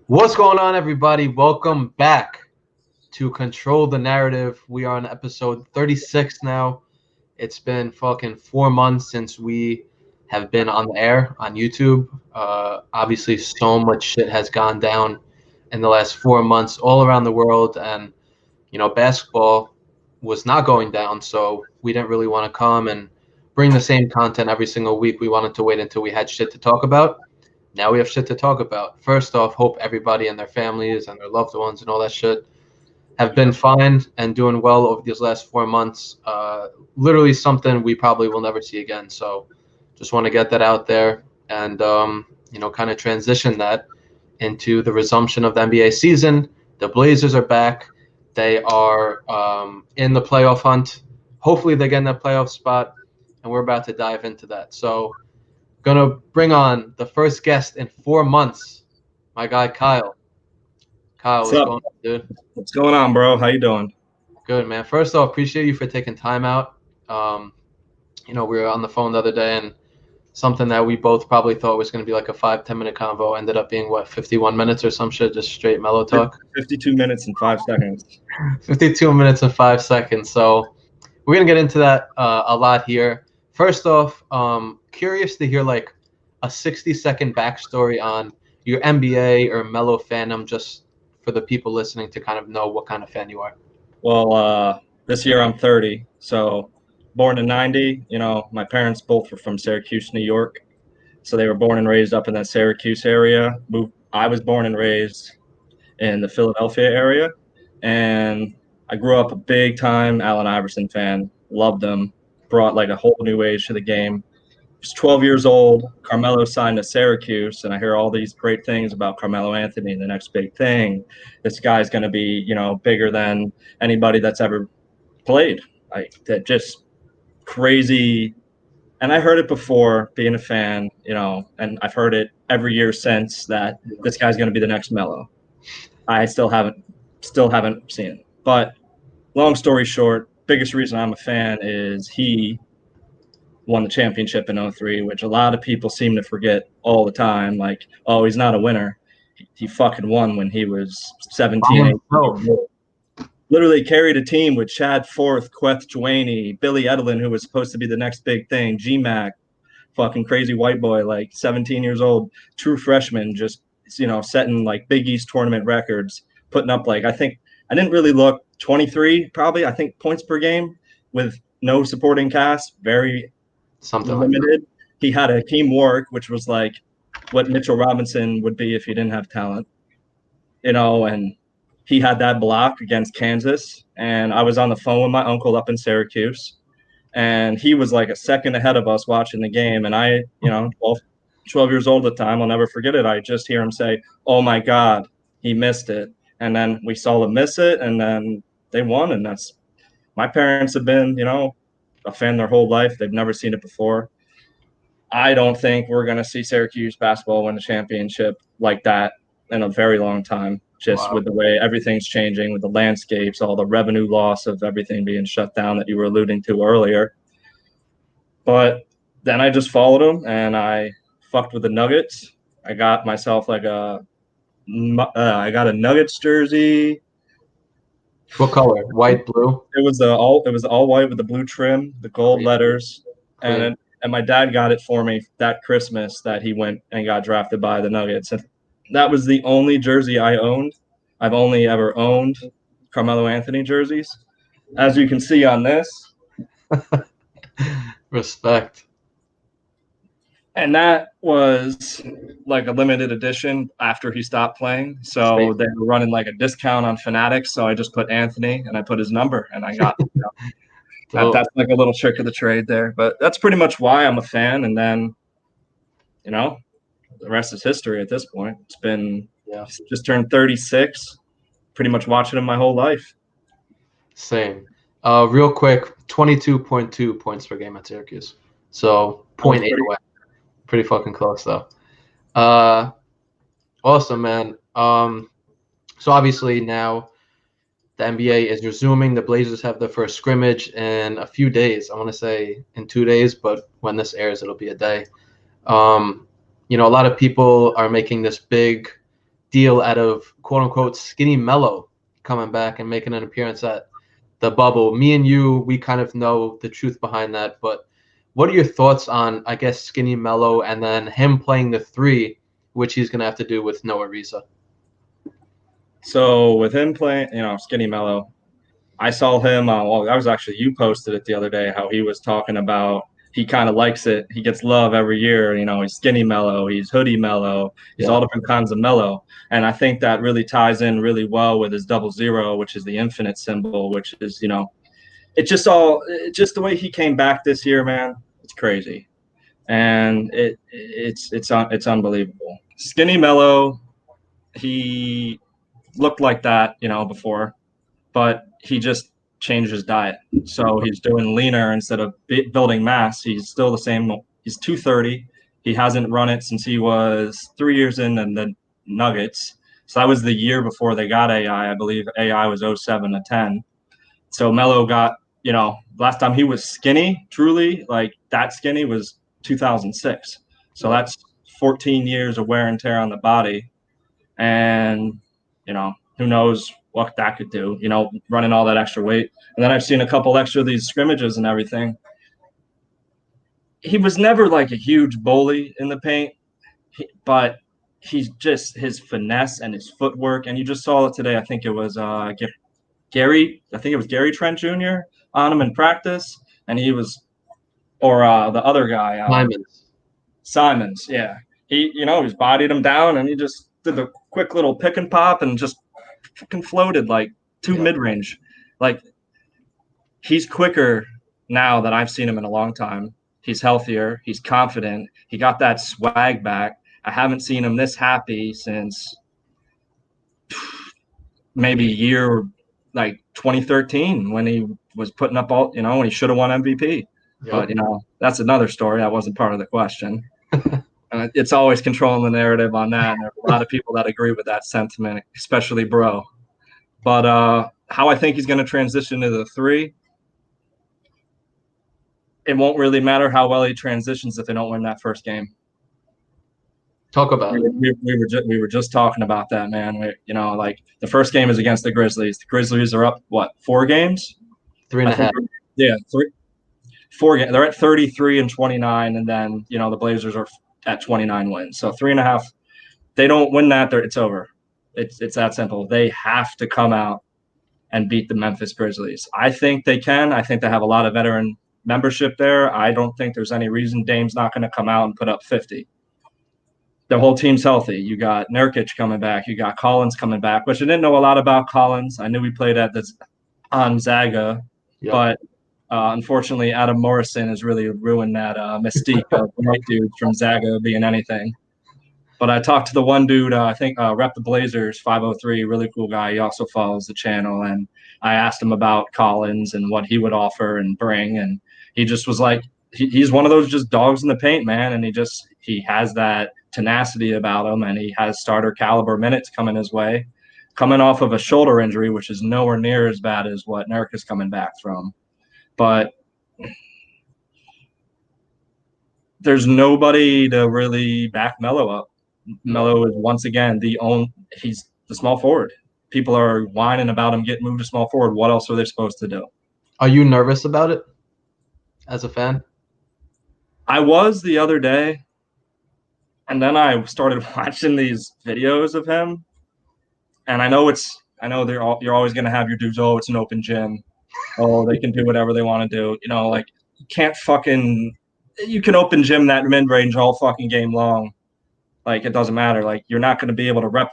What's going on, everybody? Welcome back to Control the Narrative. We are on episode 36 now. It's been fucking 4 months since we have been on the air on YouTube. Obviously, so much shit has gone down in the last 4 months all around the world. And, you know, basketball was not going down, so we didn't really want to come and bring the same content every single week. We wanted to wait until we had shit to talk about. Now we have shit to talk about. First off, hope everybody and their families and their loved ones and all that shit have been fine and doing well over these last 4 months. Literally something we probably will never see again. So just want to get that out there and, kind of transition that into the resumption of the NBA season. The Blazers are back. They are in the playoff hunt. Hopefully they get in that playoff spot, and we're about to dive into that. So gonna bring on the first guest in 4 months, my guy Kyle. Kyle, what's going on, dude? What's going on, bro? How you doing? Good, man. First off, appreciate you for taking time out. We were on the phone the other day, and something that we both probably thought was going to be like a 5-10 minute convo ended up being 51 minutes or some shit, just straight mellow talk. 52 minutes and 5 seconds. 52 minutes and 5 seconds. So we're gonna get into that a lot here. First off, curious to hear like a 60-second backstory on your NBA or Melo fandom, just for the people listening to kind of know what kind of fan you are. Well, this year I'm 30, so born in 90. My parents both were from Syracuse, New York, so they were born and raised up in that Syracuse area. I was born and raised in the Philadelphia area, and I grew up a big-time Allen Iverson fan. Loved them. Brought like a whole new age to the game. I was 12 years old. Carmelo signed to Syracuse, and I hear all these great things about Carmelo Anthony, the next big thing. This guy's going to be, bigger than anybody that's ever played. That just crazy. And I heard it before being a fan, and I've heard it every year since that this guy's going to be the next Melo. I still haven't seen it. But long story short, biggest reason I'm a fan is he won the championship in 2003, which a lot of people seem to forget all the time. Like, oh, he's not a winner. He fucking won when he was 17. Literally carried a team with Chad Forth, Queth Joaney, Billy Edelin, who was supposed to be the next big thing, G-Mac, fucking crazy white boy, like 17 years old, true freshman, just, setting like Big East tournament records, putting up like, I think, I didn't really look, 23 probably, I think, points per game with no supporting cast, very something limited. Like he had a teamwork, which was like what Mitchell Robinson would be if he didn't have talent, and he had that block against Kansas. And I was on the phone with my uncle up in Syracuse, and he was like a second ahead of us watching the game. And I, 12 years old at the time, I'll never forget it. I just hear him say, "Oh my God, he missed it." And then we saw them miss it, and then they won. And that's, my parents have been, a fan their whole life. They've never seen it before. I don't think we're going to see Syracuse basketball win the championship like that in a very long time, just with the way everything's changing, with the landscapes, all the revenue loss of everything being shut down that you were alluding to earlier. But then I just followed them, and I fucked with the Nuggets. I got myself like I got a Nuggets jersey. what color? White, blue? It was all white with the blue trim, the gold letters, and my dad got it for me that Christmas that he went and got drafted by the Nuggets. And that was the only jersey I owned. I've only ever owned Carmelo Anthony jerseys, as you can see on this. Respect. And that was like a limited edition after he stopped playing. So they were running like a discount on Fanatics. So I just put Anthony and I put his number, and I got that's like a little trick of the trade there. But that's pretty much why I'm a fan. And then, the rest is history at this point. It's been just turned 36, pretty much watching him my whole life. Same. Real quick, 22.2 points per game at Syracuse. So 0.8 away. Pretty fucking close though. Awesome, man. So obviously now the NBA is resuming. The Blazers have their first scrimmage in a few days. I want to say in 2 days, but when this airs, it'll be a day. A lot of people are making this big deal out of quote unquote Skinny Melo coming back and making an appearance at the bubble. Me and you, we kind of know the truth behind that, but what are your thoughts on, I guess, Skinny Melo and then him playing the three, which he's going to have to do with no Ariza? So with him playing, Skinny Melo, I saw him. That was actually you posted it the other day. How he was talking about he kind of likes it. He gets love every year. He's Skinny Mellow, he's Hoodie Mellow, he's all different kinds of mellow. And I think that really ties in really well with his 00, which is the infinite symbol, which is it's just the way he came back this year, man. It's crazy, and it's unbelievable. Skinny Mellow, he looked like that, before, but he just changed his diet. So he's doing leaner instead of building mass. He's still the same. He's 230. He hasn't run it since he was 3 years in the Nuggets. So that was the year before they got AI. I believe AI was 07 to 10. So Melo got, last time he was skinny, truly, like that skinny was 2006. So that's 14 years of wear and tear on the body. And, who knows what that could do, running all that extra weight. And then I've seen a couple extra of these scrimmages and everything. He was never like a huge bully in the paint, but he's just his finesse and his footwork. And you just saw it today. I think it was Gary Trent Jr. on him in practice. And he was, or the other guy, Simons. Yeah. He's bodied him down and he just did the quick little pick and pop and just fucking floated like two mid-range. Like, he's quicker now than I've seen him in a long time. He's healthier. He's confident. He got that swag back. I haven't seen him this happy since maybe year like 2013 when he was putting up all, when he should have won MVP. Yep. But, that's another story. That wasn't part of the question. It's always controlling the narrative on that. And there are a lot of people that agree with that sentiment, especially Bro. But how I think he's going to transition to the three, it won't really matter how well he transitions if they don't win that first game. Talk about it. We were just talking about that, man. Like the first game is against the Grizzlies. The Grizzlies are up, 4 games? 3.5. Yeah, 4 games. They're at 33 and 29, and then the Blazers are at 29 wins. So 3.5. They don't win that, it's over. It's that simple. They have to come out and beat the Memphis Grizzlies. I think they can. I think they have a lot of veteran membership there. I don't think there's any reason Dame's not going to come out and put up 50. The whole team's healthy. You got Nurkic coming back. You got Collins coming back, which I didn't know a lot about Collins. I knew he played on Zaga, but unfortunately, Adam Morrison has really ruined that mystique of white dudes from Zaga being anything. But I talked to the one dude, I think Rep the Blazers 503, really cool guy. He also follows the channel. And I asked him about Collins and what he would offer and bring. And he just was like, he's one of those just dogs in the paint, man. And he has that tenacity about him. And he has starter caliber minutes coming his way, coming off of a shoulder injury, which is nowhere near as bad as what Nurk is coming back from. But there's nobody to really back Melo up. Melo is once again he's the small forward. People are whining about him getting moved to small forward. What else are they supposed to do? Are you nervous about it as a fan? I was the other day, and then I started watching these videos of him, and I know you're always going to have your dudes. Oh, it's an open gym. Oh, they can do whatever they want to do. Like you can open gym that mid range all fucking game long. Like, it doesn't matter. Like, you're not going to be able to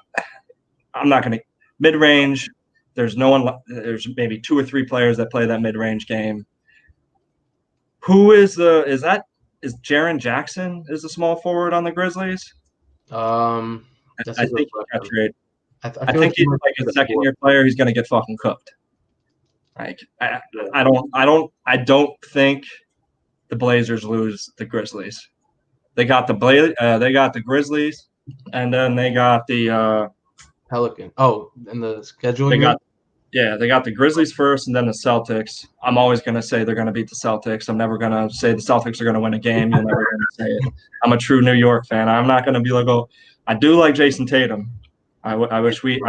I'm not going to – mid-range, there's no one – there's maybe 2 or 3 players that play that mid-range game. Who is is Jaren Jackson is the small forward on the Grizzlies? I think I think he's like a second-year player. He's going to get fucking cooked. Like, I don't think the Blazers lose the Grizzlies. They got the Grizzlies, and then they got the Pelican. Oh, in the scheduling. They got the Grizzlies first and then the Celtics. I'm always going to say they're going to beat the Celtics. I'm never going to say the Celtics are going to win a game. You're never going to say it. I'm a true New York fan. I'm not going to be like, oh, I do like Jason Tatum. I wish we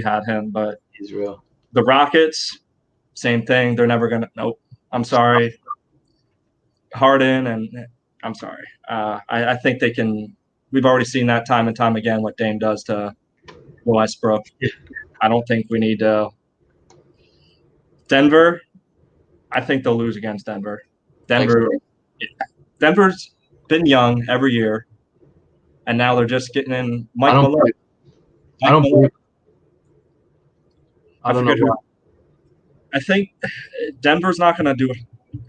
had him, but he's real. The Rockets, same thing. They're never going to. Nope. I'm sorry. Harden, and I'm sorry. I think they can. We've already seen that time and time again what Dame does to Westbrook. I don't think we need to. Denver, I think they'll lose against Denver. Denver's been young every year, and now they're just getting in Mike Malone. I don't know why. I think Denver's not going to do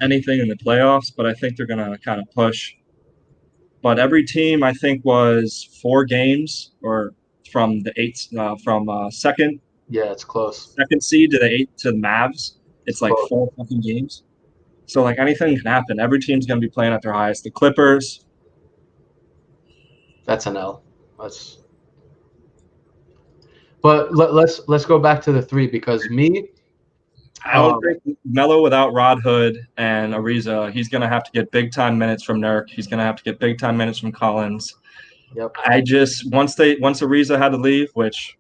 anything in the playoffs, but I think they're going to kind of push. But every team, I think, was 4 games or from the second. Yeah, it's close. Second seed to the Mavs. It's like close. 4 fucking games. So like anything can happen. Every team's going to be playing at their highest. The Clippers. That's an L. But let's go back to the 3 because I don't think Melo without Rod Hood and Ariza, he's going to have to get big-time minutes from Nurk. He's going to have to get big-time minutes from Collins. Yep. Once Ariza had to leave, which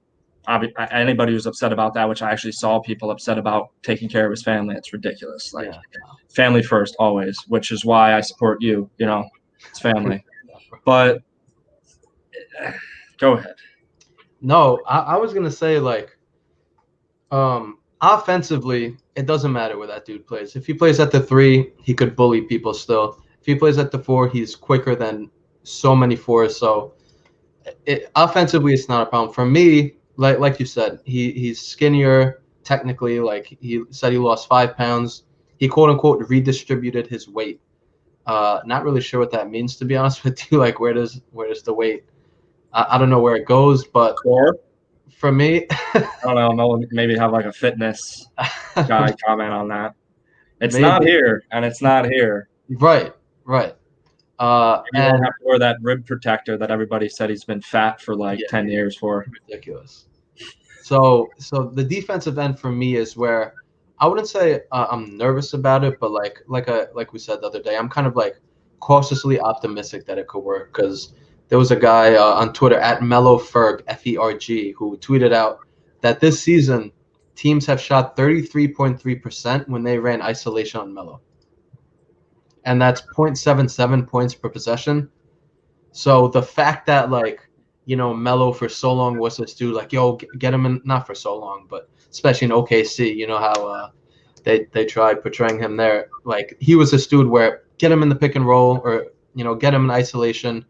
anybody who's upset about that, which I actually saw people upset about taking care of his family, it's ridiculous. Family first always, which is why I support you. You know, it's family. But go ahead. No, I was going to say offensively, it doesn't matter where that dude plays. If he plays at the 3, he could bully people still. If he plays at the 4, he's quicker than so many 4s. So offensively, it's not a problem. For me, like you said, he's skinnier technically. Like he said he lost 5 pounds. He quote-unquote redistributed his weight. Not really sure what that means, to be honest with you. Like where does the weight? I don't know where it goes, but for me, I don't know. Maybe have like a fitness guy comment on that. It's not here, and it's not here. Right. You don't have to wear that rib protector that everybody said he's been fat for 10 years for. Ridiculous. So the defensive end for me is where I wouldn't say I'm nervous about it, but like we said the other day, I'm kind of cautiously optimistic that it could work because there was a guy on Twitter at MeloFerg, Ferg, who tweeted out that this season teams have shot 33.3% when they ran isolation on Melo. And that's 0.77 points per possession. So the fact that Melo for so long was this dude get him in, not for so long, but especially in OKC, you know how they tried portraying him there. He was this dude where get him in the pick and roll or get him in isolation.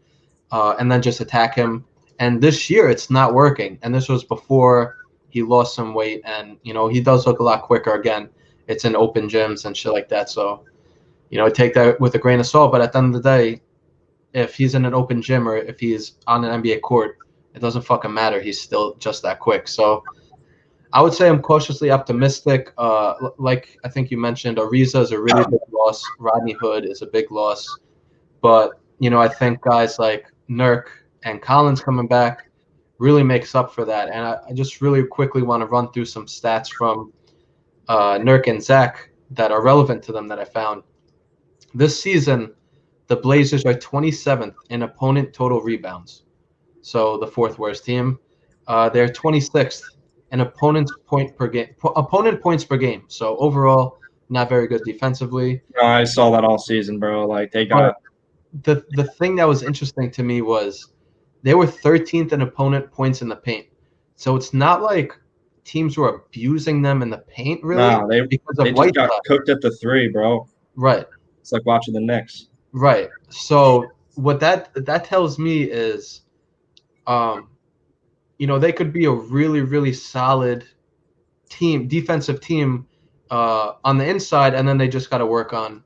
And then just attack him. And this year, it's not working. And this was before he lost some weight. And, he does look a lot quicker. Again, it's in open gyms and shit like that. So, take that with a grain of salt. But at the end of the day, if he's in an open gym or if he's on an NBA court, it doesn't fucking matter. He's still just that quick. So I would say I'm cautiously optimistic. Like I think you mentioned, Ariza is a really big loss. Rodney Hood is a big loss. But, I think guys like Nurk and Collins coming back really makes up for that. And I just really quickly want to run through some stats from Nurk and Zach that are relevant to them that I found. This season, the Blazers are 27th in opponent total rebounds. So the 4th worst team. They're 26th in opponent points per game. So overall, not very good defensively. No, I saw that all season, bro. They got the thing that was interesting to me was they were 13th in opponent points in the paint. So it's not like teams were abusing them in the paint, really. No, they just got cooked at the 3, bro. Right. It's like watching the Knicks. Right. So what that tells me is, they could be a really, really solid defensive team on the inside, and then they just got to work on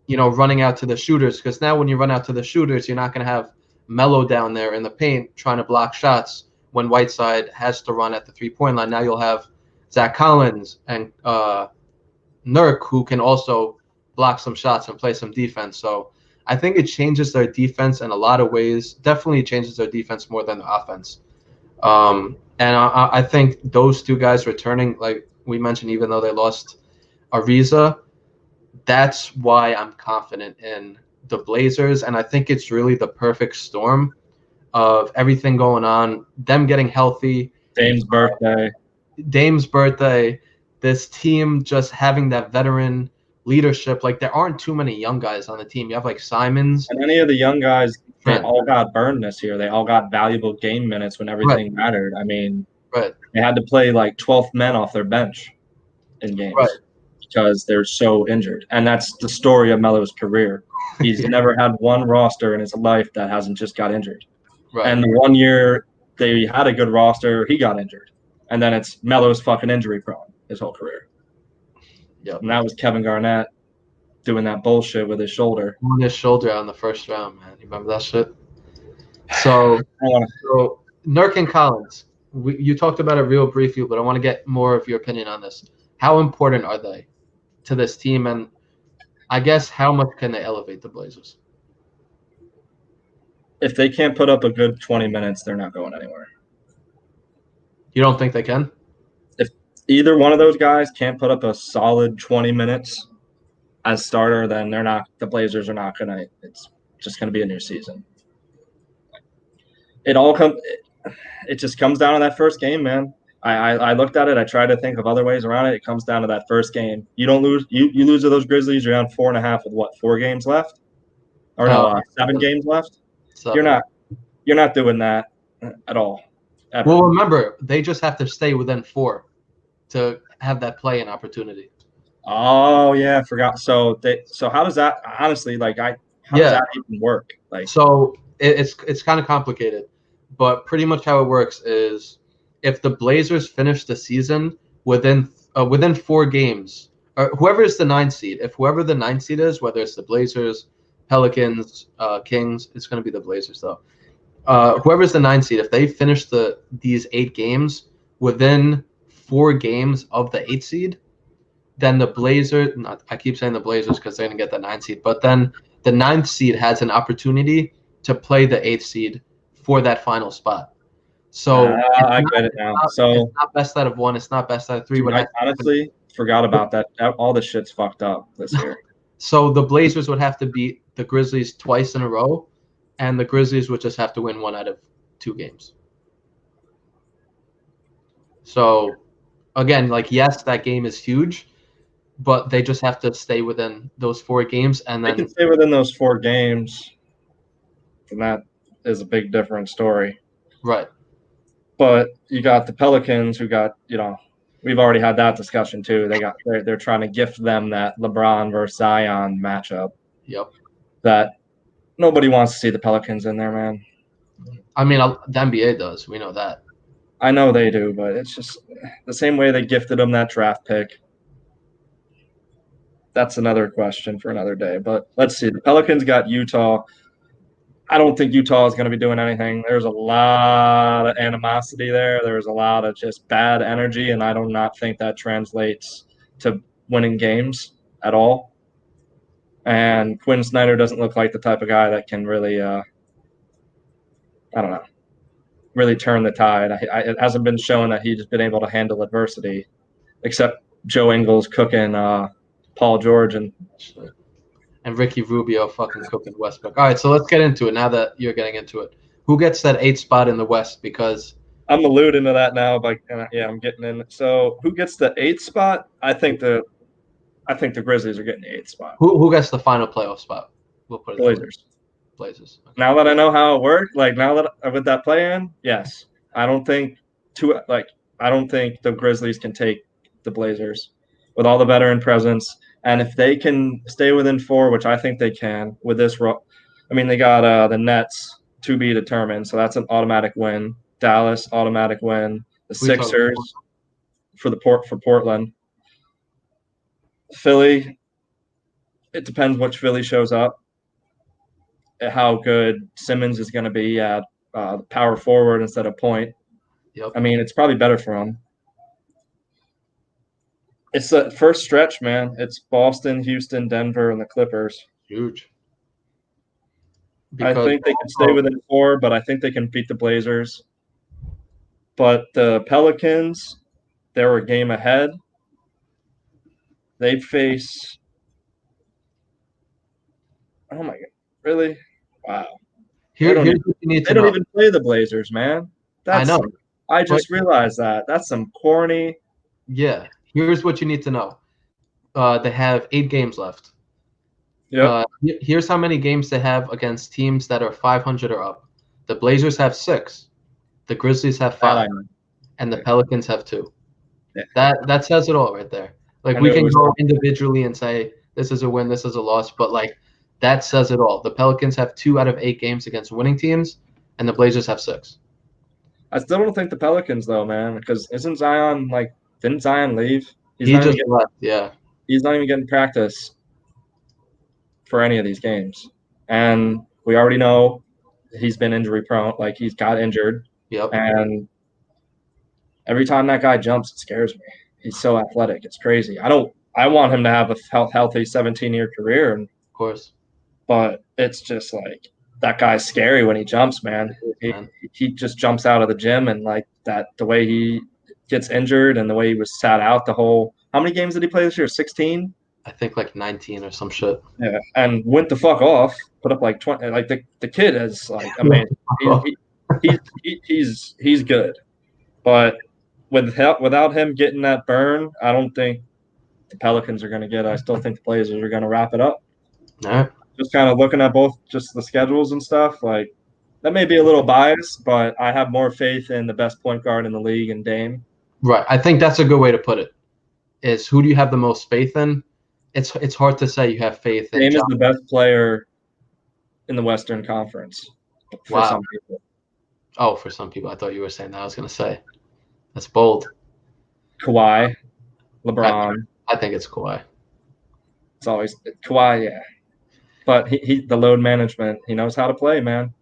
running out to the shooters, because now when you run out to the shooters, you're not going to have Melo down there in the paint trying to block shots when Whiteside has to run at the 3-point line. Now you'll have Zach Collins and Nurk, who can also block some shots and play some defense. So I think it changes their defense in a lot of ways. Definitely changes their defense more than the offense. And I think those two guys returning, like we mentioned, even though they lost Ariza, that's why I'm confident in the Blazers. And I think it's really the perfect storm of everything going on, them getting healthy, Dame's birthday, this team just having that veteran leadership. Like there aren't too many young guys on the team. You have like Simons. And any of the young guys, they all got burned this year. They all got valuable game minutes when everything mattered. I mean, they had to play like 12 men off their bench in games because they're so injured. And that's the story of Melo's career. He's never had one roster in his life that hasn't just got injured. And the 1 year they had a good roster, he got injured. And then it's Melo's fucking injury prone his whole career. Yep. And that was Kevin Garnett doing that bullshit with his shoulder. On his shoulder on the first round, man. You remember that shit? So Nurk and Collins, you talked about it real briefly, but I want to get more of your opinion on this. How important are they to this team? And I guess how much can they elevate the Blazers? If they can't put up a good 20 minutes, they're not going anywhere. You don't think they can? If either one of those guys can't put up a solid 20 minutes as starter, then they're not. The Blazers are not gonna. It's just gonna be a new season. It just comes down to that first game, man. I looked at it. I tried to think of other ways around it. It comes down to that first game. You don't lose. You lose to those Grizzlies. You're down 4.5 with what? 4 games left, or 7 games left. 7. You're not doing that at all. Ever. Well, remember, they just have to stay within 4 to have that play-in opportunity. Oh yeah, I forgot. So how does that honestly how does that even work? Like, so it's kind of complicated, but pretty much how it works is if the Blazers finish the season within 4 games, or whoever is the 9th seed, if whoever the 9th seed is, whether it's the Blazers, Pelicans, Kings, it's going to be the Blazers though. Whoever's the 9th seed, if they finish these 8 games within 4 games of the 8th seed, then the Blazers, I keep saying the Blazers because they're going to get the 9th seed, but then the 9th seed has an opportunity to play the 8th seed for that final spot. So I get it now. So it's not best out of 1, it's not best out of 3. Dude, I honestly forgot about that. All the shit's fucked up this year. So the Blazers would have to beat the Grizzlies twice in a row, and the Grizzlies would just have to win 1 out of 2 games. So, again, yes, that game is huge, but they just have to stay within those 4 games, and then they can stay within those 4 games, and that is a big different story. Right. But you got the Pelicans who got, we've already had that discussion too. They're trying to gift them that LeBron versus Zion matchup. Yep. That nobody wants to see the Pelicans in there, man. I mean, the NBA does. We know that. I know they do, but it's just the same way they gifted them that draft pick. That's another question for another day. But let's see. The Pelicans got Utah. I don't think Utah is going to be doing anything. There's a lot of animosity there. There's a lot of just bad energy, and I do not think that translates to winning games at all. And Quinn Snyder doesn't look like the type of guy that can really, really turn the tide. It hasn't been shown that he's been able to handle adversity, except Joe Ingles cooking Paul George and Ricky Rubio fucking cooking Westbrook. All right, so let's get into it now that you're getting into it. Who gets that 8th spot in the West? Because I'm alluding to that now, but I'm getting in. So who gets the 8th spot? I think the Grizzlies are getting the 8th spot. Who gets the final playoff spot? We'll put it Blazers. Blazers. Okay. Now that I know how it worked, now that with that play-in, yes. I don't think the Grizzlies can take the Blazers with all the veteran presence. And if they can stay within 4, which I think they can with this, they got the Nets to be determined, so that's an automatic win. Dallas, automatic win. The Sixers for Portland. Philly, it depends which Philly shows up, how good Simmons is going to be at power forward instead of point. Yep. It's probably better for him. It's the first stretch, man. It's Boston, Houston, Denver, and the Clippers. Huge. I think they can stay within 4, but I think they can beat the Blazers. But the Pelicans, they were a game ahead. They'd face. Oh my God! Really? Wow. Here's what you need They to don't know. even play the Blazers, man. I know. I just realized that. That's some corny. Yeah. Here's what you need to know. They have 8 games left. Yep. Here's how many games they have against teams that are 500 or up. The Blazers have 6. The Grizzlies have 5. And the Pelicans have 2. Yeah. That says it all right there. Like, we can go individually and say this is a win, this is a loss, but like that says it all. The Pelicans have 2 out of 8 games against winning teams, and the Blazers have 6. I still don't think the Pelicans though, man, because isn't Zion didn't Zion leave? He just left, yeah. He's not even getting practice for any of these games. And we already know he's been injury prone, like he's got injured. Yep. And every time that guy jumps, it scares me. He's so athletic. It's crazy. I want him to have a healthy 17-year career. And, of course. But it's just like that guy's scary when he jumps, man. He just jumps out of the gym and like that the way he gets injured and the way he was sat out the whole – how many games did he play this year? 16? I think like 19 or some shit. Yeah, and went the fuck off. Put up like 20. Like the kid is like amazing. He's good, but without him getting that burn, I don't think the Pelicans are going to get it. I still think the Blazers are going to wrap it up. All right. Just kind of looking at both just the schedules and stuff, like that may be a little biased, but I have more faith in the best point guard in the league and Dame. Right. I think that's a good way to put it. Is who do you have the most faith in? It's hard to say you have faith in. Dame is the best player in the Western Conference for some people. Oh, for some people. I thought you were saying that. I was going to say. That's bold. Kawhi, LeBron. I think it's Kawhi. It's always Kawhi, yeah. But he the load management, he knows how to play, man.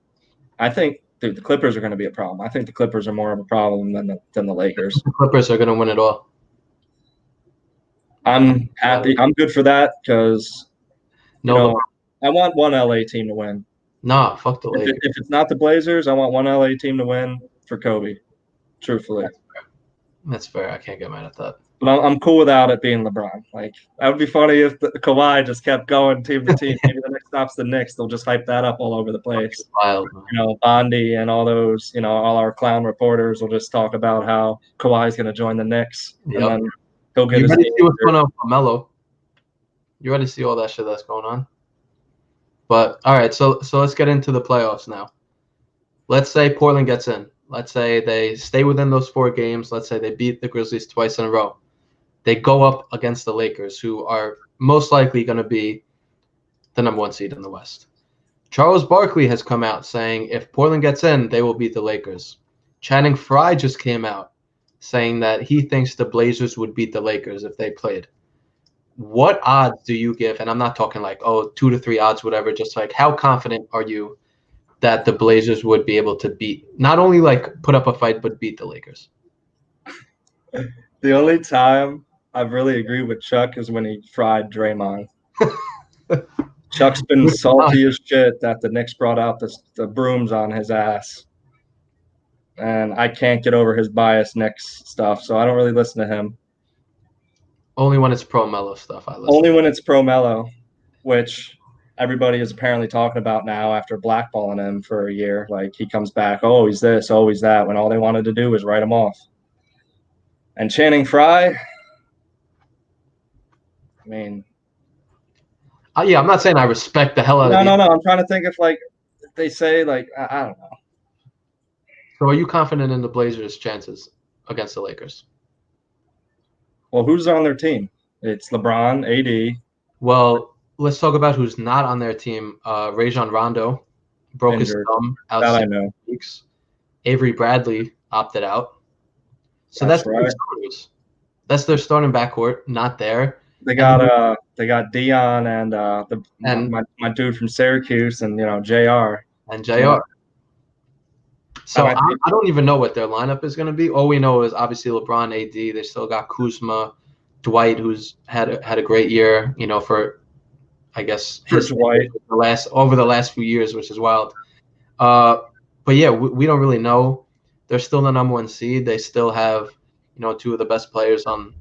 I think, dude, the Clippers are going to be a problem. I think the Clippers are more of a problem than the Lakers. The Clippers are going to win it all. I'm happy. I'm good for that because, I want one LA team to win. Nah, fuck the Lakers. If it's not the Blazers, I want one LA team to win for Kobe, truthfully. That's fair. I can't get mad at that. But I'm cool without it being LeBron. Like, that would be funny if the Kawhi just kept going team to team. Maybe the next stop's the Knicks. They'll just hype that up all over the place. Wild, Bondi and all those, all our clown reporters will just talk about how Kawhi's going to join the Knicks. Yep. And then he'll get You ready to see what's going on with Carmelo? You ready to see all that shit that's going on? But, all right, so let's get into the playoffs now. Let's say Portland gets in. Let's say they stay within those 4 games. Let's say they beat the Grizzlies twice in a row. They go up against the Lakers, who are most likely going to be the number 1 seed in the West. Charles Barkley has come out saying if Portland gets in, they will beat the Lakers. Channing Frye just came out saying that he thinks the Blazers would beat the Lakers if they played. What odds do you give? And I'm not talking like, 2 to 3 odds, whatever. Just like, how confident are you that the Blazers would be able to beat, not only like put up a fight, but beat the Lakers? The only time I've really agreed with Chuck is when he fried Draymond. Chuck's been salty as shit that the Knicks brought out the brooms on his ass. And I can't get over his biased Knicks stuff, so I don't really listen to him. Only when it's pro-Melo stuff I listen. Only when it's pro-Melo, which everybody is apparently talking about now after blackballing him for a year. Like, he comes back, oh, he's this, oh, he's that, when all they wanted to do was write him off. And Channing Frye, I mean, yeah, I'm not saying I respect the hell out of No. I'm trying to think if they say I don't know. So are you confident in the Blazers' chances against the Lakers? Well, who's on their team? It's LeBron, AD. Well, let's talk about who's not on their team. Rajon Rondo broke his thumb out that I know. Weeks. Avery Bradley opted out. So that's right. That's their starting backcourt. Not there. They got Dion and my dude from Syracuse and JR. And JR. So I don't even know what their lineup is going to be. All we know is obviously LeBron, AD. They still got Kuzma, Dwight, who's had a great year. For I guess Dwight over the last few years, which is wild. But yeah, we don't really know. They're still the number 1 seed. They still have, two of the best players on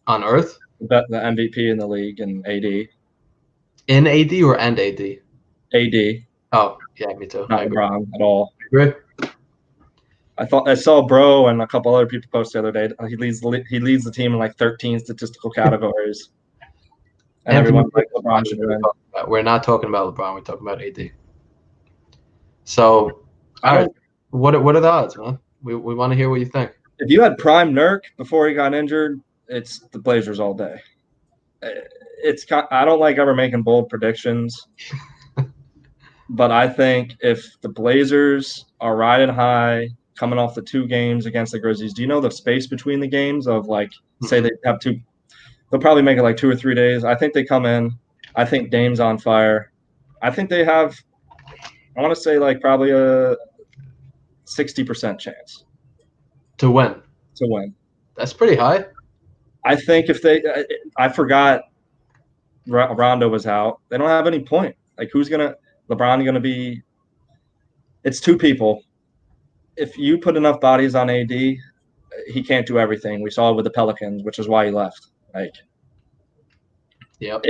earth. The MVP in the league and AD. In AD or and AD? AD. Oh, yeah, me too. Not LeBron at all. I agree. I saw Bro and a couple other people post the other day. He leads the team in like 13 statistical categories. And everyone's like, LeBron should win. We're not talking about LeBron. We're talking about AD. So, all right. What are the odds, man? We want to hear what you think. If you had prime Nurk before he got injured, it's the Blazers all day. I don't like ever making bold predictions, but I think if the Blazers are riding high, coming off the 2 games against the Grizzlies, do you know the space between the games of say they have 2? They'll probably make it like 2 or 3 days. I think they come in. I think Dame's on fire. I think they have, I want to say probably a 60% chance to win. That's pretty high. I think if I forgot Rondo was out. They don't have any point. LeBron going to be, it's 2 people. If you put enough bodies on AD, he can't do everything. We saw it with the Pelicans, which is why he left. Yep.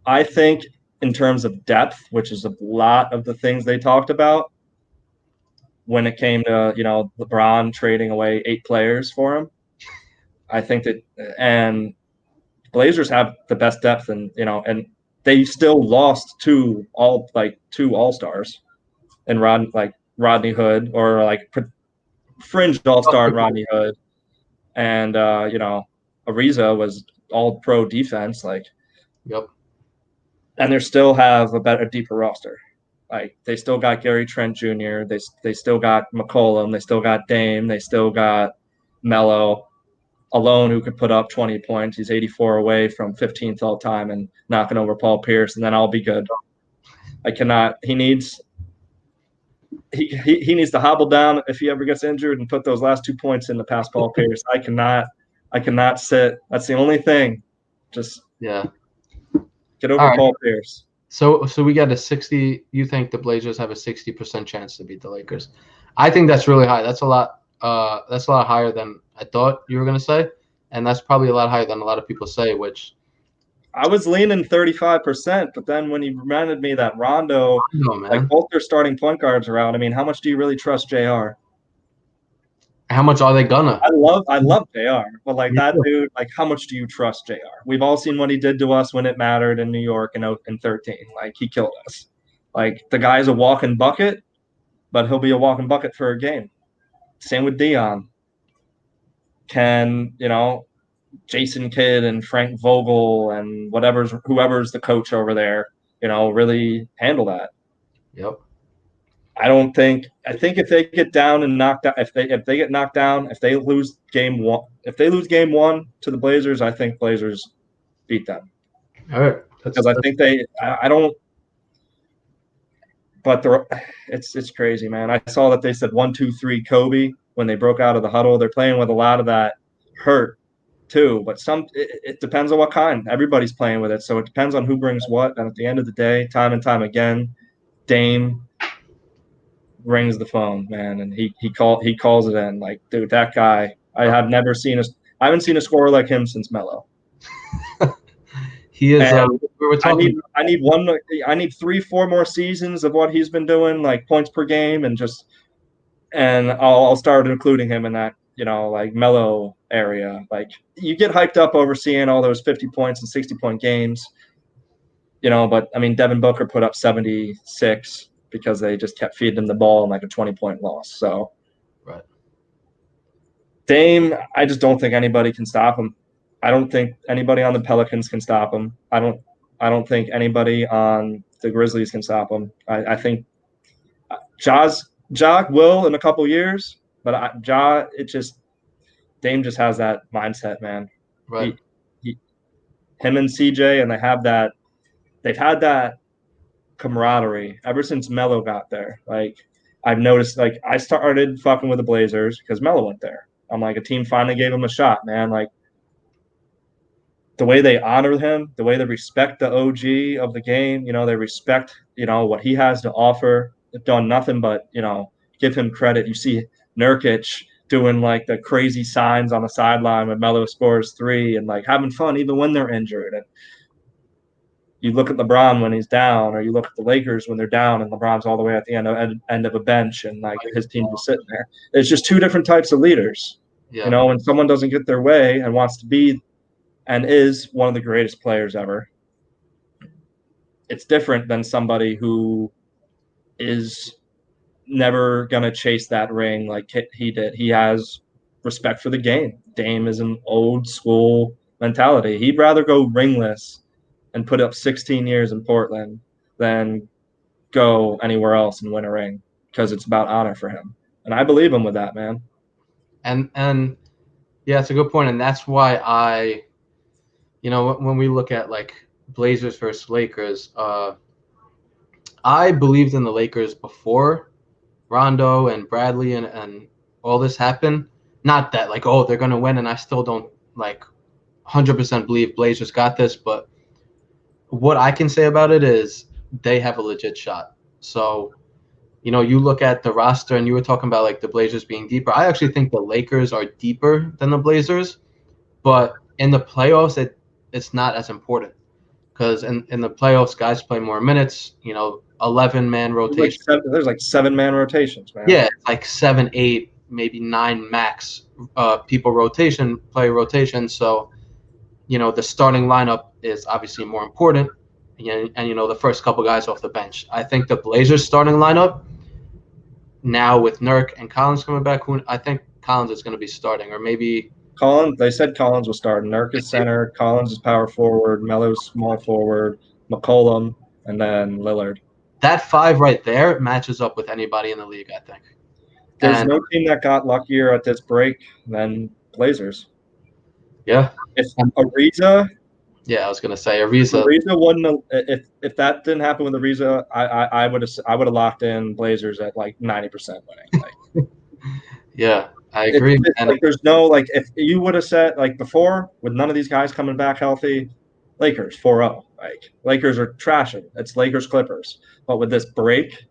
I think in terms of depth, which is a lot of the things they talked about when it came to, LeBron trading away 8 players for him. I think that, and Blazers have the best depth, and they still lost 2 all-stars and Rodney Hood, or fringe all-star Rodney Hood, and Ariza was all-pro defense, Yep. And they still have a deeper roster. They still got Gary Trent Jr. They still got McCollum. They still got Dame. They still got Melo alone, who could put up 20 points. He's 84 away from 15th all time and knocking over Paul Pierce, and then I'll be good. He needs to hobble down if he ever gets injured and put those last 2 points in to pass Paul Pierce. I cannot sit. That's the only thing. Just get over Paul Pierce. So we got a 60. You think the Blazers have a 60% chance to beat the Lakers? I think that's really high. That's a lot. That's a lot higher than I thought you were gonna say, and that's probably a lot higher than a lot of people say. Which I was leaning 35%, but then when he reminded me that Rondo, both their starting point guards are out. I mean, how much do you really trust JR? How much are they gonna? I love JR, but that dude, how much do you trust JR? We've all seen what he did to us when it mattered in New York in 13. He killed us. The guy's a walking bucket, but he'll be a walking bucket for a game. Same with Dion. Can Jason Kidd and Frank Vogel and whoever's the coach over there, really handle that? Yep. I think if they get down and knocked out, if they get knocked down, if they lose game 1 to the Blazers, I think Blazers beat them. All right. Because I think it's crazy, man. I saw that they said 1, 2, 3 Kobe when they broke out of the huddle. They're playing with a lot of that hurt too, but it depends on what kind. Everybody's playing with it, so it depends on who brings what. And at the end of the day, time and time again, Dame rings the phone, man, and he calls it in. Dude, that guy, I haven't seen a scorer like him since Melo. He is. I need 3-4 more seasons of what he's been doing, points per game, and I'll start including him in that, Melo area. You get hyped up over seeing all those 50 points and 60-point games, but I mean, Devin Booker put up 76 because they just kept feeding him the ball in a 20-point loss. So, right. Dame, I just don't think anybody can stop him. I don't think anybody on the Pelicans can stop him. I don't think anybody on the Grizzlies can stop him. I think Ja will in a couple years, but Dame just has that mindset, man. Right. Him and CJ, and they've had that camaraderie ever since Melo got there. I've noticed, I started fucking with the Blazers because Melo went there. I'm a team finally gave him a shot, man. The way they honor him, the way they respect the OG of the game, they respect, what he has to offer. They've done nothing but, give him credit. You see Nurkic doing like the crazy signs on the sideline when Melo scores 3 and like having fun even when they're injured. And you look at LeBron when he's down, or you look at the Lakers when they're down and LeBron's all the way at the end of a bench and like his team just sitting there. It's just two different types of leaders. Yeah. You know, when someone doesn't get their way and wants to be and is one of the greatest players ever, it's different than somebody who is never going to chase that ring like he did. He has respect for the game. Dame is an old school mentality. He'd rather go ringless and put up 16 years in Portland than go anywhere else and win a ring, because it's about honor for him. And I believe him with that, man. And yeah, it's a good point. And that's why when we look at like Blazers versus Lakers, I believed in the Lakers before Rondo and Bradley and all this happened. Not that like, oh, they're going to win, and I still don't like 100% believe Blazers got this, but what I can say about it is they have a legit shot. So, you look at the roster, and you were talking about like the Blazers being deeper. I actually think the Lakers are deeper than the Blazers, but in the playoffs, it's not as important, because in the playoffs, guys play more minutes. 11-man rotation. There's like 7-man rotations, man. Yeah, like 7, 8, maybe 9 max people play rotation. So, the starting lineup is obviously more important, and the first couple guys off the bench. I think the Blazers starting lineup now with Nurk and Collins coming back, I think Collins is going to be starting, or maybe Collins. They said Collins was starting. Nurk is center. Collins is power forward. Melo's small forward. McCollum, and then Lillard. That 5 right there matches up with anybody in the league, I think. There's no team that got luckier at this break than Blazers. Yeah. If Ariza. Yeah, I was gonna say Ariza. Ariza wouldn't. If that didn't happen with Ariza, I would have locked in Blazers at like 90% winning. Like, yeah, I agree. Like, there's no like, if you would have said like before with none of these guys coming back healthy, Lakers 4-0. Like, Lakers are trashing. It's Lakers Clippers. But with this break,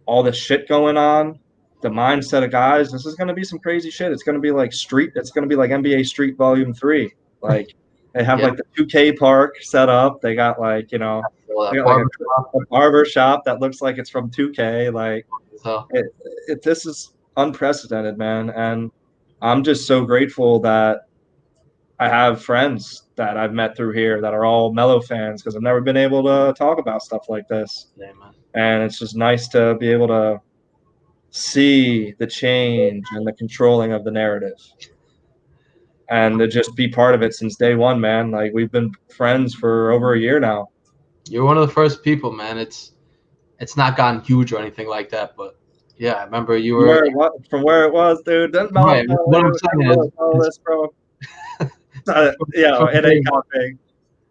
all this shit going on, the mindset of guys, this is going to be some crazy shit. It's going to be like It's going to be like NBA Street Volume 3. Like, they have like the 2K park set up. They got like, they got like a barber shop that looks like it's from 2K. Like, this is unprecedented, man. And I'm just so grateful that I have friends that I've met through here that are all Melo fans, because I've never been able to talk about stuff like this. Yeah, man. And it's just nice to be able to see the change and the controlling of the narrative, and to just be part of it since day one, man. Like, we've been friends for over a year now. You're one of the first people, man. It's not gotten huge or anything like that, but yeah, I remember you were from where it was, dude. Right. What I'm saying is, bro. It ain't that big,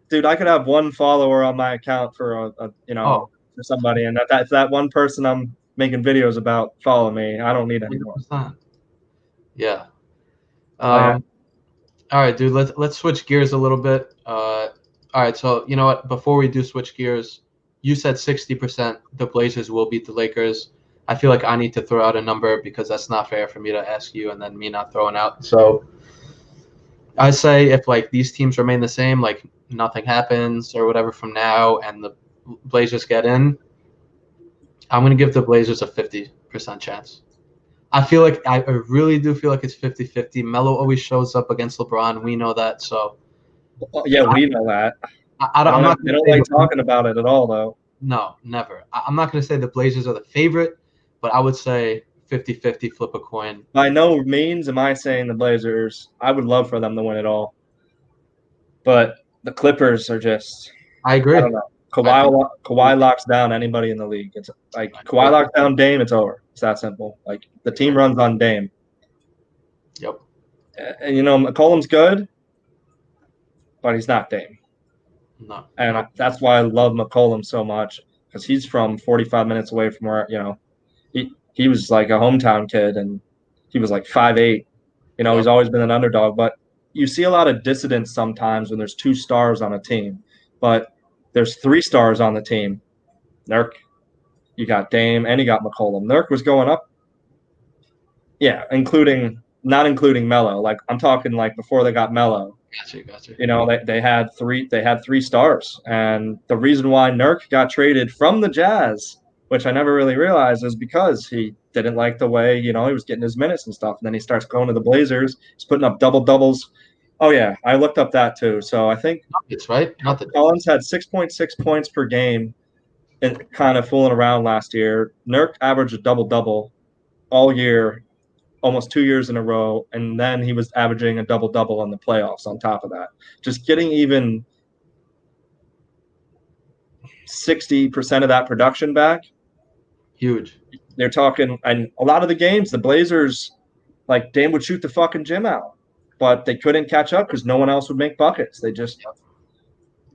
dude. I could have one follower on my account for for somebody, and if that one person I'm making videos about follow me, I don't need any more. Yeah. All right, dude. Let's switch gears a little bit. All right. So you know what? Before we do switch gears, you said 60% the Blazers will beat the Lakers. I feel like I need to throw out a number, because that's not fair for me to ask you and then me not throwing out. So I say if like these teams remain the same, like nothing happens or whatever from now, and the Blazers get in, I'm going to give the Blazers a 50% chance. I really do feel like it's 50-50. Melo always shows up against LeBron. We know that. So yeah, we know that. I don't like talking about it at all, though. No, never. I'm not going to say the Blazers are the favorite, but I would say 50-50, flip a coin. By no means am I saying the Blazers. I would love for them to win it all. But the Clippers are just – I agree. I don't know. Kawhi locks down anybody in the league. It's like Kawhi locks down Dame, it's over. It's that simple. Like, the team runs on Dame. Yep. And, McCollum's good, but he's not Dame. No. And that's why I love McCollum so much, because he's from 45 minutes away from where, he was like a hometown kid, and he was like 5'8". He's always been an underdog. But you see a lot of dissidence sometimes when there's 2 stars on a team. But there's 3 stars on the team. Nurk, you got Dame, and you got McCollum. Nurk was going up Yeah, not including Melo. Like I'm talking like before they got Melo. Gotcha. You know, they had three stars, and the reason why Nurk got traded from the Jazz, which I never really realized, is because he didn't like the way he was getting his minutes and stuff. And then he starts going to the Blazers. He's putting up double doubles. Oh yeah, I looked up that too. So I think It's right. Not the Collins had 6.6 points per game, and kind of fooling around last year. Nurk averaged a double double all year, almost 2 years in a row, and then he was averaging a double double in the playoffs on top of that. Just getting even 60% of that production back. huge. They're talking, and a lot of the games, the Blazers, like Dame would shoot the fucking gym out, but they couldn't catch up because no one else would make buckets. They just,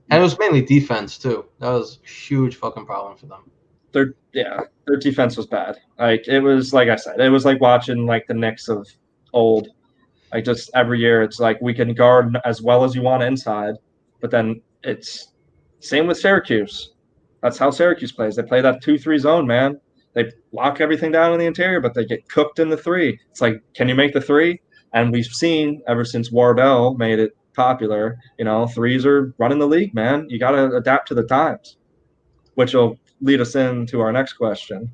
And it was mainly defense too. That was a huge fucking problem for them. their defense was bad. Like it was, like I said, it was like watching like the Knicks of old. Like just every year, it's like we can guard as well as you want inside, but then it's same with Syracuse. That's how Syracuse plays. They play that 2-3 zone, man. They lock everything down in the interior, but they get cooked in the three. It's like, can you make the three? And we've seen ever since Wardell made it popular, threes are running the league, man. You got to adapt to the times, which will lead us into our next question.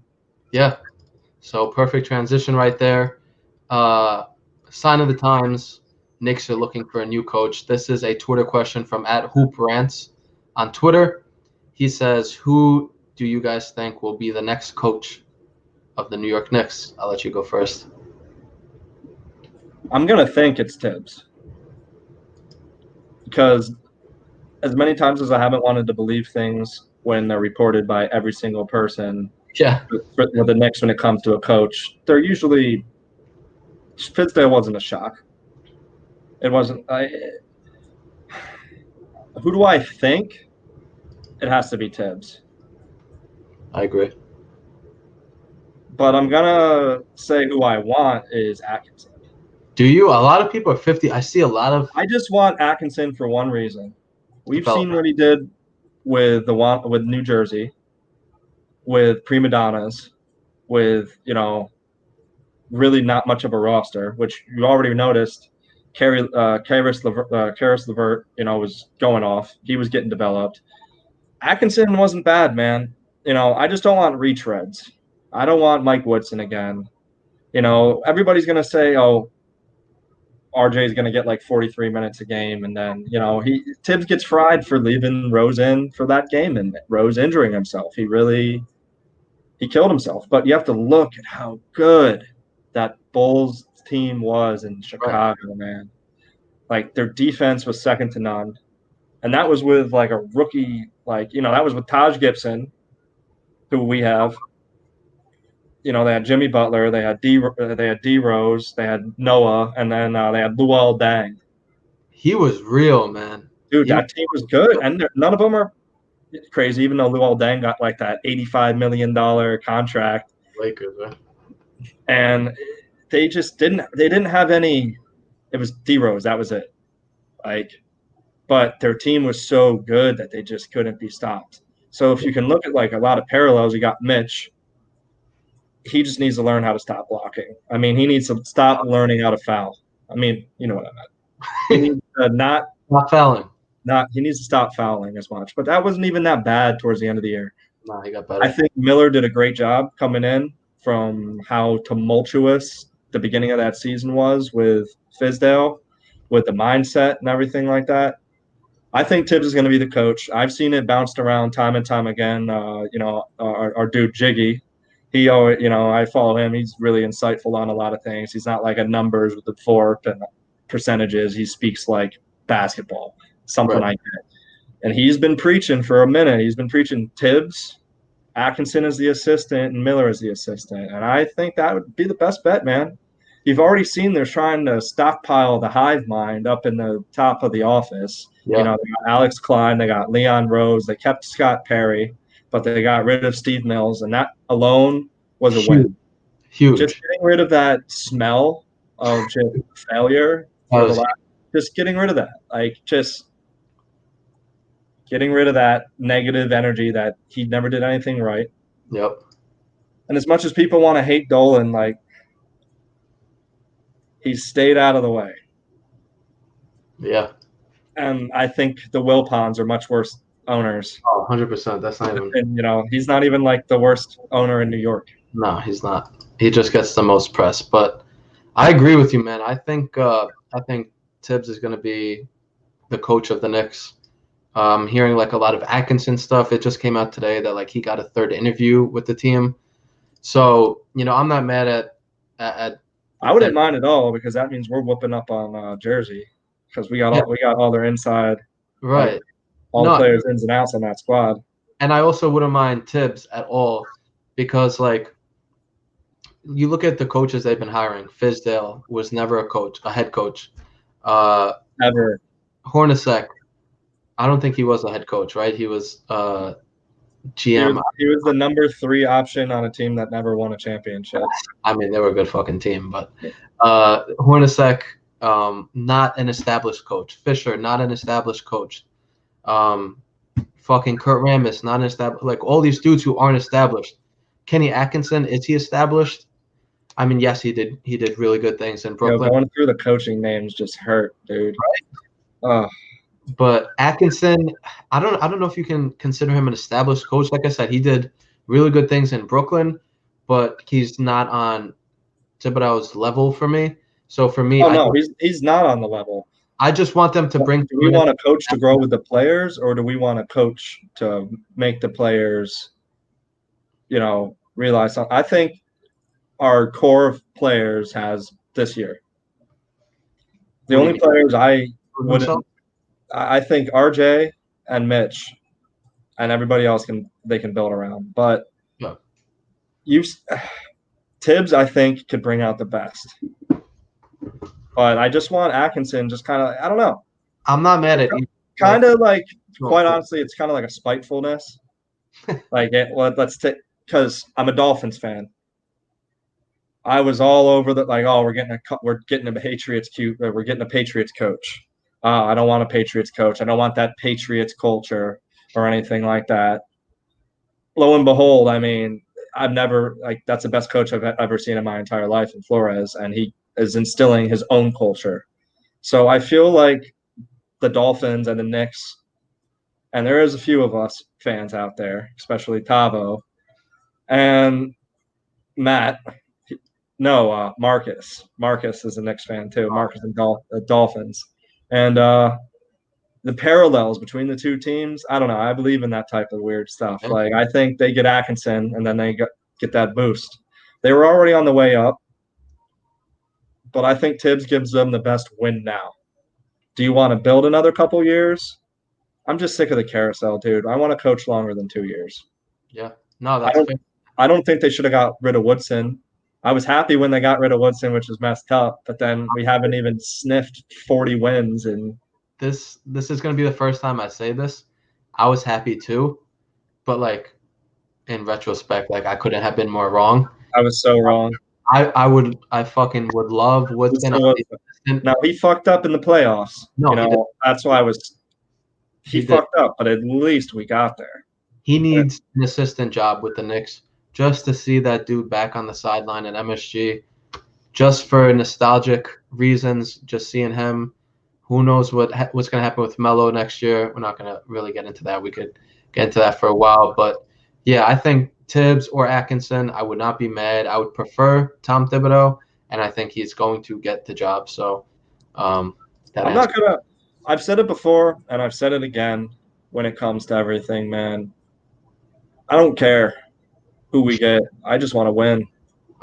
Yeah. So perfect transition right there. Sign of the times. Knicks are looking for a new coach. This is a Twitter question from @HoopRants on Twitter. He says, "Who do you guys think will be the next coach of the New York Knicks?" I'll let you go first. I'm going to think it's Tibbs. Because as many times as I haven't wanted to believe things when they're reported by every single person, Yeah. for the Knicks when it comes to a coach, they're usually – Fizdale wasn't a shock. It wasn't – who do I think? It has to be Tibbs. I agree. But I'm going to say who I want is Atkinson. Do you? A lot of people are 50. I see a lot of – I just want Atkinson for one reason. We've seen what he did with New Jersey, with prima donnas, with, really not much of a roster, which you already noticed. Karis LeVert, was going off. He was getting developed. Atkinson wasn't bad, man. I just don't want retreads. I don't want Mike Woodson again. Everybody's going to say, oh, RJ is going to get like 43 minutes a game. And then, Tibbs gets fried for leaving Rose in for that game and Rose injuring himself. He killed himself. But you have to look at how good that Bulls team was in Chicago, right, man. Like their defense was second to none. And that was with like a rookie, that was with Taj Gibson, who we have. They had Jimmy Butler, they had D Rose, they had Noah, and then they had Luol Deng. He was real, man. Dude, that team was good, and none of them are crazy. Even though Luol Deng got like that $85 million contract, Lakers, right? And they just didn't have any. It was D Rose, that was it. But their team was so good that they just couldn't be stopped. So if you can look at like a lot of parallels, you got Mitch. He just needs to learn how to stop blocking. I mean, he needs to stop learning how to foul. I mean, you know what I meant. He needs to not fouling. He needs to stop fouling as much. But that wasn't even that bad towards the end of the year. No, he got better. I think Miller did a great job coming in from how tumultuous the beginning of that season was with Fizdale, with the mindset and everything like that. I think Tibbs is going to be the coach. I've seen it bounced around time and time again. Our dude Jiggy, he always, I follow him. He's really insightful on a lot of things. He's not like a numbers with the fork and percentages. He speaks like basketball, something right. like that. And he's been preaching for a minute. He's been preaching Tibbs, Atkinson as the assistant, and Miller as the assistant. And I think that would be the best bet, man. You've already seen they're trying to stockpile the hive mind up in the top of the office. Yep. They got Alex Klein, they got Leon Rose, they kept Scott Perry, but they got rid of Steve Mills, and that alone was a win. Huge. Just getting rid of that smell of just failure just getting rid of that. Just getting rid of that negative energy that he never did anything right. Yep. And as much as people want to hate Dolan, He stayed out of the way. Yeah. And I think the Wilpons are much worse owners. Oh, 100%. That's not even. And, he's not even like the worst owner in New York. No, he's not. He just gets the most press. But I agree with you, man. I think Tibbs is going to be the coach of the Knicks. Hearing like a lot of Atkinson stuff. It just came out today that like he got a third interview with the team. So I'm not mad at. I wouldn't mind at all because that means we're whooping up on Jersey because we got all their inside, right, like, all the players ins and outs on that squad. And I also wouldn't mind Tibbs at all because like you look at the coaches they've been hiring. Fizdale was never a head coach. Ever. Hornacek, I don't think he was a head coach, right? He was GM. He was the number 3 option on a team that never won a championship. I mean, they were a good fucking team, but Hornacek, not an established coach. Fisher, not an established coach. Fucking Kurt Rambis, not an established. Like all these dudes who aren't established. Kenny Atkinson, is he established? I mean, yes, he did. He did really good things in Brooklyn. Going through the coaching names just hurt, dude. Right? But Atkinson, I don't know if you can consider him an established coach. Like I said, he did really good things in Brooklyn, but he's not on Thibodeau's level for me. So for me, he's not on the level. I just want them to bring. Do we want a coach to grow with the players, or do we want a coach to make the players, realize something? I think our core of players has this year. The only players I wouldn't. I think RJ and Mitch and everybody else can build around. But Tibbs, I think, could bring out the best. But I just want Atkinson just kind of, I don't know. I'm not mad at you. Kind of like, quite honestly, it's kind of like a spitefulness. Like, let's take, because I'm a Dolphins fan. I was all over we're getting a Patriots we're getting a Patriots coach. I don't want a Patriots coach. I don't want that Patriots culture or anything like that. Lo and behold, I mean, that's the best coach I've ever seen in my entire life in Flores, and he is instilling his own culture. So I feel like the Dolphins and the Knicks, and there is a few of us fans out there, especially Tavo and Matt. Marcus. Marcus is a Knicks fan too. Marcus and Dolphins. And the parallels between the two teams, I don't know. I believe in that type of weird stuff. Like, I think they get Atkinson, and then they get that boost. They were already on the way up, but I think Tibbs gives them the best win now. Do you want to build another couple years? I'm just sick of the carousel, dude. I want to coach longer than 2 years. Yeah. No, that's fair. I don't think they should have got rid of Woodson. I was happy when they got rid of Woodson, which was messed up, but then we haven't even sniffed 40 wins. And this is going to be the first time I say this. I was happy too, but like in retrospect, like I couldn't have been more wrong. I was so wrong. I fucking would love Woodson. Now he fucked up in the playoffs. No, that's why he fucked up, but at least we got there. He needs an assistant job with the Knicks. Just to see that dude back on the sideline at MSG, just for nostalgic reasons, just seeing him. Who knows what's going to happen with Melo next year? We're not going to really get into that. We could get into that for a while. But, yeah, I think Tibbs or Atkinson, I would not be mad. I would prefer Tom Thibodeau, and I think he's going to get the job. So I'm not going to – I've said it before, and I've said it again when it comes to everything, man. I don't care who we get. I just want to win.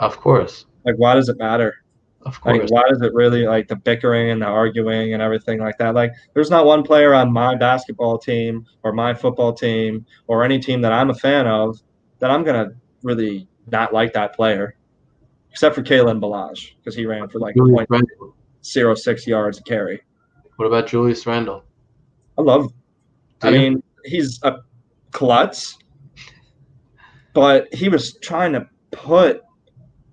Of course. Like, why does it matter? Of course. Like, why does it really, like, the bickering and the arguing and everything like that? Like, there's not one player on my basketball team or my football team or any team that I'm a fan of that I'm going to really not like that player, except for Kalen Balaj, because he ran for, like, 0.06 yards a carry. What about Julius Randle? I mean, he's a klutz. But he was trying to put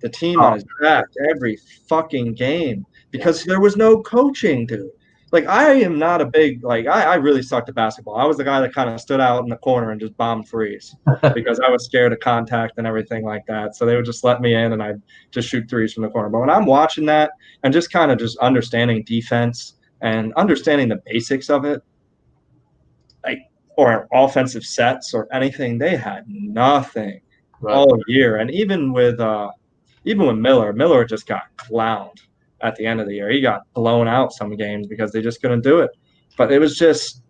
the team on his back every fucking game because there was no coaching, dude. Like, I am not a big – like, I really sucked at basketball. I was the guy that kind of stood out in the corner and just bombed threes because I was scared of contact and everything like that. So they would just let me in, and I'd just shoot threes from the corner. But when I'm watching that and just kind of just understanding defense and understanding the basics of it, like, or offensive sets or anything. They had nothing all year. And even with Miller just got clowned at the end of the year. He got blown out some games because they just couldn't do it. But it was just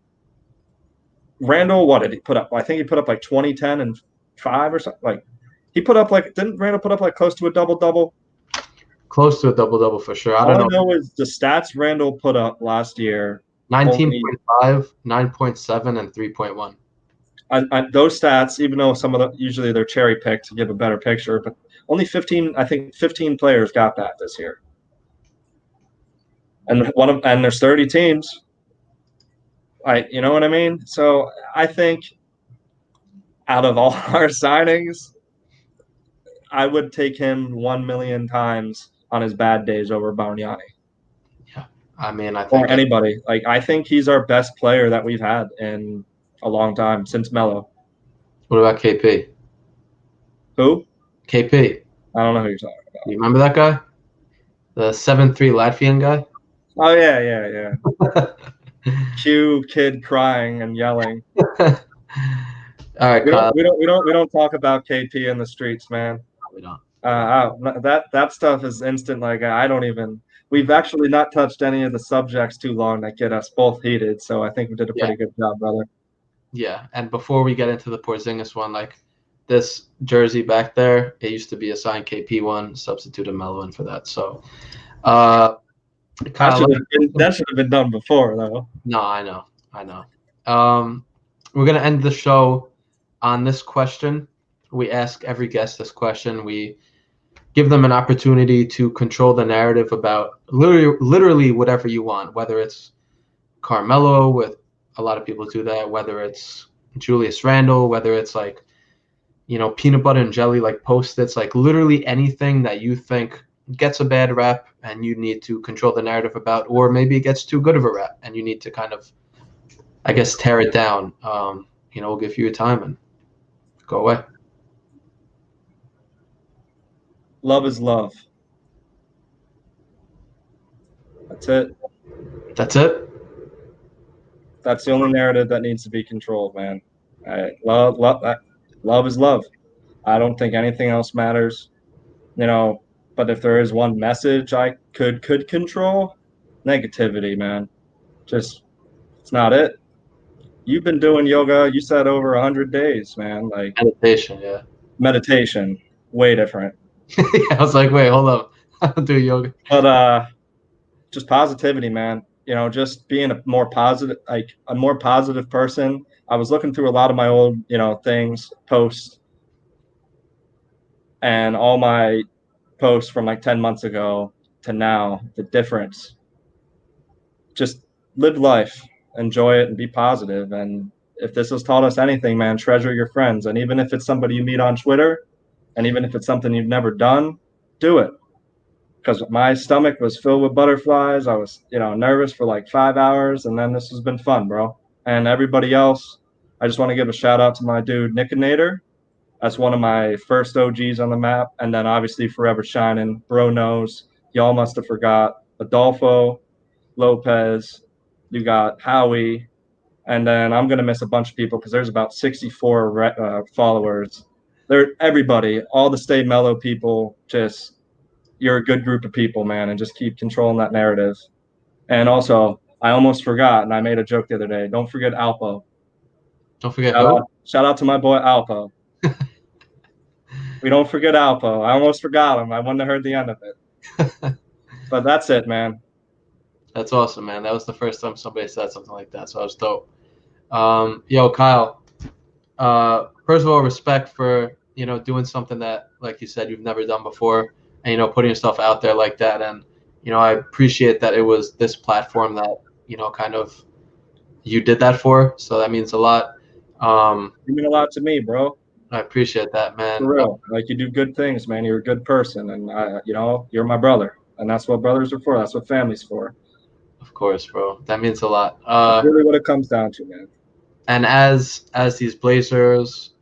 Randall. What did he put up? I think he put up like 20, 10, and 5 or something. Like he put up like, didn't Randall put up like close to a double-double? Close to a double-double for sure. All I know is the stats Randall put up last year. 19.5, 9.7, and 3.1. Those stats, even though some of them usually they're cherry picked to give a better picture, but only 15. I think 15 players got that this year, and there's 30 teams. You know what I mean? So I think out of all our signings, I would take him 1 million times on his bad days over Bargnani. Yeah, I mean, I think or anybody. Like I think he's our best player that we've had in a long time since Melo. What about KP? Who? KP. I don't know who you're talking about. You remember that guy? The 7'3" Latvian guy? Oh yeah. Cue kid crying and yelling. All right, Kyle. We don't talk about KP in the streets, man. We don't. That stuff is instant. Like I don't even. We've actually not touched any of the subjects too long that get us both heated. So I think we did a pretty good job, brother. Yeah, and before we get into the Porzingis one, like this jersey back there, it used to be a signed KP one, substituted Melo in for that. So, that should have been done before, though. No, I know. We're gonna end the show on this question. We ask every guest this question. We give them an opportunity to control the narrative about literally whatever you want, whether it's Carmelo, with a lot of people do that, whether it's Julius Randle, whether it's like, peanut butter and jelly, like Post-its, like literally anything that you think gets a bad rap and you need to control the narrative about, or maybe it gets too good of a rap and you need to kind of, I guess, tear it down. We'll give you your time and go away. Love is love. That's it. That's it? That's the only narrative that needs to be controlled, man. Love is love. I don't think anything else matters, But if there is one message I could control, negativity, man. Just it's not it. You've been doing yoga. You said over 100 days, man. Like meditation, yeah. Meditation, way different. I was like, wait, hold up. I don't do yoga. But just positivity, man. Just being a more positive person. I was looking through a lot of my old, posts, and all my posts from like 10 months ago to now, the difference. Just live life, enjoy it, and be positive. And if this has taught us anything, man, treasure your friends. And even if it's somebody you meet on Twitter, and even if it's something you've never done, do it. Because my stomach was filled with butterflies. I was, nervous for like 5 hours, and then this has been fun, bro. And everybody else, I just want to give a shout out to my dude, Nickinator. That's one of my first OGs on the map. And then obviously Forever Shining, Bro Knows. Y'all must have forgot Adolfo, Lopez. You got Howie. And then I'm going to miss a bunch of people because there's about 64 followers. They're everybody, all the Stay Mellow people, just you're a good group of people, man, and just keep controlling that narrative. And also, I almost forgot, and I made a joke the other day. Don't forget Alpo. Don't forget shout out to my boy Alpo. We don't forget Alpo. I almost forgot him. I wouldn't have heard the end of it. But that's it, man. That's awesome, man. That was the first time somebody said something like that, so that was dope. Yo, Kyle, first of all, respect for, doing something that, like you said, you've never done before, and, putting yourself out there like that. And, I appreciate that it was this platform that, kind of you did that for. So that means a lot. You mean a lot to me, bro. I appreciate that, man. For real. Like, you do good things, man. You're a good person. And, you're my brother. And that's what brothers are for. That's what family's for. Of course, bro. That means a lot. That's really what it comes down to, man. And as these Blazers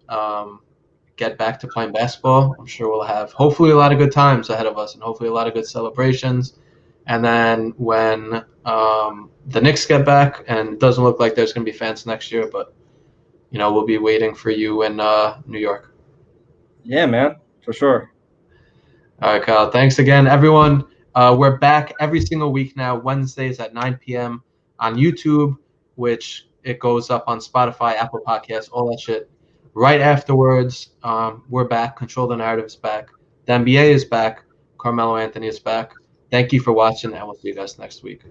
get back to playing basketball, I'm sure we'll have hopefully a lot of good times ahead of us, and hopefully a lot of good celebrations. And then when the Knicks get back, and it doesn't look like there's going to be fans next year, but we'll be waiting for you in New York. Yeah, man, for sure. All right, Kyle. Thanks again, everyone. We're back every single week now, Wednesdays at 9 p.m. on YouTube, which it goes up on Spotify, Apple Podcasts, all that shit. Right afterwards, we're back. Control the Narrative is back. The NBA is back. Carmelo Anthony is back. Thank you for watching, and we'll see you guys next week.